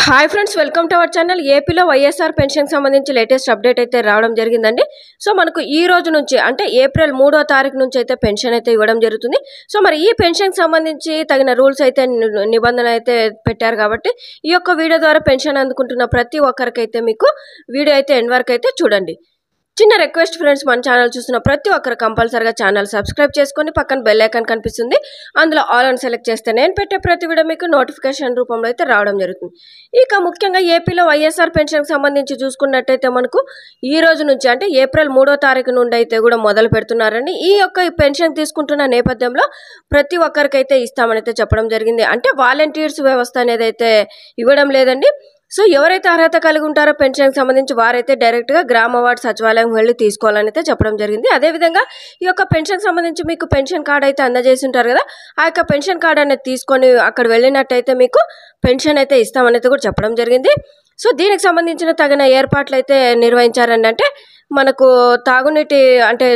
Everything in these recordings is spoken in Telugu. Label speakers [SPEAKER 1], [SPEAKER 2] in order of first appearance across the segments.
[SPEAKER 1] Hi friends, welcome to our channel. ఏపీలో వైఎస్ఆర్ పెన్షన్ సంబంధించి లేటెస్ట్ అప్డేట్ అయితే రావడం జరిగిందండి. సో మనకు ఈ రోజు నుంచి అంటే ఏప్రిల్ 3వ తారీఖు నుంచి అయితే పెన్షన్ అయితే ఇవ్వడం జరుగుతుంది. సో మరి ఈ పెన్షన్ సంబంధించి తగిన రూల్స్ అయితే నిబంధనలు అయితే పెట్టారు కాబట్టి ఈ యొక్క వీడియో ద్వారా పెన్షన్ అందుకుంటున్న ప్రతి ఒక్కరికైతే మీకు వీడియో అయితే ఎండ్ వరకు అయితే చూడండి. చిన్న రిక్వెస్ట్ ఫ్రెండ్స్, మన ఛానల్ చూస్తున్న ప్రతి ఒక్కరు కంపల్సరీగా ఛానల్ సబ్స్క్రైబ్ చేసుకొని పక్కన బెల్ ఐకాన్ కనిపిస్తుంది, అందులో ఆల్ అని సెలెక్ట్ చేస్తే నేను పెట్టే ప్రతి వీడియో మీకు నోటిఫికేషన్ రూపంలో అయితే రావడం జరుగుతుంది. ఇక ముఖ్యంగా ఏపీలో వైఎస్ఆర్ పెన్షన్కి సంబంధించి చూసుకున్నట్టయితే మనకు ఈ రోజు నుంచి అంటే ఏప్రిల్ 3వ తారీఖు నుండి అయితే కూడా మొదలు పెడుతున్నారండి. ఈ యొక్క పెన్షన్ తీసుకుంటున్న నేపథ్యంలో ప్రతి ఒక్కరికైతే ఇస్తామని అయితే చెప్పడం జరిగింది. అంటే వాలంటీర్స్ వ్యవస్థ అనేది అయితే ఇవ్వడం లేదండి. సో ఎవరైతే అర్హత కలిగి ఉంటారో పెన్షన్కి సంబంధించి వారైతే డైరెక్ట్గా గ్రామ వార్డు సచివాలయం వెళ్ళి తీసుకోవాలని అయితే చెప్పడం జరిగింది. అదేవిధంగా ఈ యొక్క పెన్షన్కి సంబంధించి మీకు పెన్షన్ కార్డు అయితే అందజేసి ఉంటారు కదా, ఆ యొక్క పెన్షన్ కార్డు అనేది తీసుకొని అక్కడ వెళ్ళినట్టయితే మీకు పెన్షన్ అయితే ఇస్తామని కూడా చెప్పడం జరిగింది. సో దీనికి సంబంధించిన తగిన ఏర్పాట్లు అయితే నిర్వహించారండి. అంటే మనకు తాగునీటి అంటే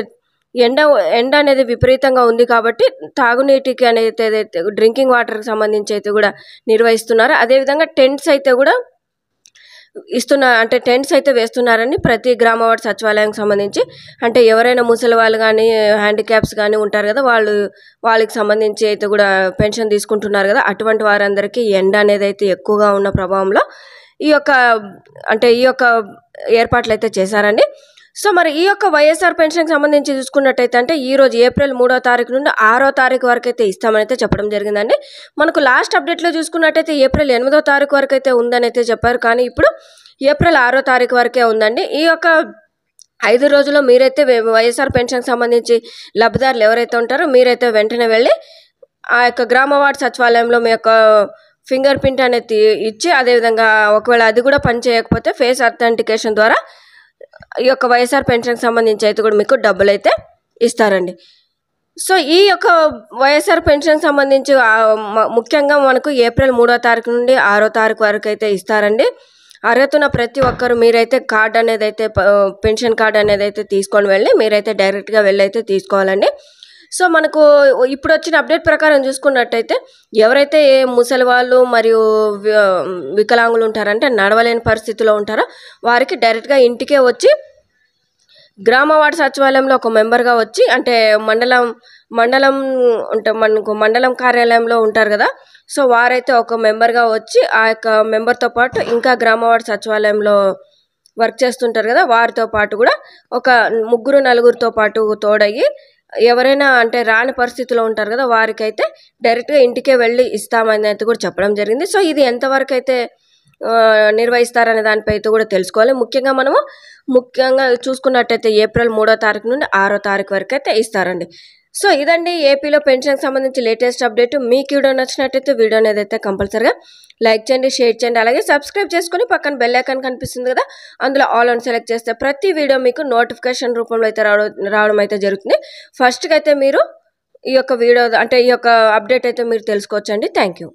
[SPEAKER 1] ఎండ అనేది విపరీతంగా ఉంది కాబట్టి తాగునీటికి అనేది డ్రింకింగ్ వాటర్కి సంబంధించి అయితే కూడా నిర్వహిస్తున్నారు. అదేవిధంగా టెంట్స్ అయితే కూడా టెంట్స్ అయితే వేస్తున్నారని ప్రతి గ్రామ వార్డు సచివాలయానికి సంబంధించి. అంటే ఎవరైనా ముసలి వాళ్ళు కానీ హ్యాండిక్యాప్స్ కానీ ఉంటారు కదా, వాళ్ళకి సంబంధించి అయితే కూడా పెన్షన్ తీసుకుంటున్నారు కదా, అటువంటి వారందరికీ ఎండ అనేది అయితే ఎక్కువగా ఉన్న ప్రభావంలో ఈ యొక్క ఏర్పాట్లు అయితే చేశారండి. సో మరి ఈ యొక్క వైఎస్ఆర్ పెన్షన్కి సంబంధించి చూసుకున్నట్టయితే అంటే ఈ రోజు ఏప్రిల్ 3వ తారీఖు నుండి 6వ తారీఖు వరకు అయితే ఇస్తామని అయితే చెప్పడం జరిగిందండి. మనకు లాస్ట్ అప్డేట్లో చూసుకున్నట్టయితే ఏప్రిల్ 8వ తారీఖు వరకు అయితే ఉందని అయితే చెప్పారు, కానీ ఇప్పుడు ఏప్రిల్ 6వ తారీఖు వరకే ఉందండి. ఈ యొక్క 5 రోజుల్లో మీరైతే వైఎస్ఆర్ పెన్షన్కి సంబంధించి లబ్ధిదారులు ఎవరైతే ఉంటారో మీరైతే వెంటనే వెళ్ళి ఆ యొక్క గ్రామ వార్డు సచివాలయంలో మీ యొక్క ఫింగర్ ప్రింట్ అనేది ఇచ్చి, అదేవిధంగా ఒకవేళ అది కూడా పని చేయకపోతే ఫేస్ అథెంటికేషన్ ద్వారా ఈ యొక్క వైఎస్ఆర్ పెన్షన్కి సంబంధించి అయితే కూడా మీకు డబ్బులు అయితే ఇస్తారండి. సో ఈ యొక్క వైఎస్ఆర్ పెన్షన్కి సంబంధించి ముఖ్యంగా మనకు ఏప్రిల్ 3వ తారీఖు నుండి 6వ తారీఖు వరకు అయితే ఇస్తారండి. అర్హత ప్రతి ఒక్కరు మీరైతే కార్డు అనేది అయితే పెన్షన్ కార్డు అనేది అయితే తీసుకొని వెళ్ళి మీరైతే డైరెక్ట్గా వెళ్ళి అయితే తీసుకోవాలండి. సో మనకు ఇప్పుడు వచ్చిన అప్డేట్ ప్రకారం చూసుకున్నట్టయితే ఎవరైతే ముసలి వాళ్ళు మరియు వికలాంగులు ఉంటారంటే నడవలేని పరిస్థితిలో ఉంటారో వారికి డైరెక్ట్గా ఇంటికే వచ్చి గ్రామ వార్డు సచివాలయంలో ఒక మెంబర్గా వచ్చి, అంటే మండలం కార్యాలయంలో ఉంటారు కదా, సో వారైతే ఒక మెంబర్గా వచ్చి ఆ యొక్క మెంబర్తో పాటు ఇంకా గ్రామ వార్డు సచివాలయంలో వర్క్ చేస్తుంటారు కదా, వారితో పాటు కూడా ఒక 3-4తో పాటు తోడయ్యి ఎవరైనా అంటే రాని పరిస్థితిలో ఉంటారు కదా, వారికైతే డైరెక్ట్గా ఇంటికే వెళ్ళి ఇస్తామని అయితే కూడా చెప్పడం జరిగింది. సో ఇది ఎంతవరకు అయితే నిర్వహిస్తారనే దానిపై అయితే కూడా తెలుసుకోవాలి. ముఖ్యంగా చూసుకున్నట్టయితే ఏప్రిల్ 3వ తారీఖు నుండి 6వ తారీఖు వరకు అయితే ఇస్తారండి. సో ఇదండి ఏపీలో పెన్షన్కి సంబంధించి లేటెస్ట్ అప్డేట్. మీకు వీడియో నచ్చినట్టయితే వీడియో అనేది అయితే కంపల్సరీగా లైక్ చేయండి, షేర్ చేయండి, అలాగే సబ్స్క్రైబ్ చేసుకొని పక్కన బెల్ ఐకాన్ కనిపిస్తుంది కదా, అందులో ఆల్ అని సెలెక్ట్ చేస్తే ప్రతి వీడియో మీకు నోటిఫికేషన్ రూపంలో అయితే రావడం అయితే జరుగుతుంది. ఫస్ట్గా అయితే మీరు ఈ యొక్క వీడియో ఈ యొక్క అప్డేట్ అయితే మీరు తెలుసుకోవచ్చండి. Thank you.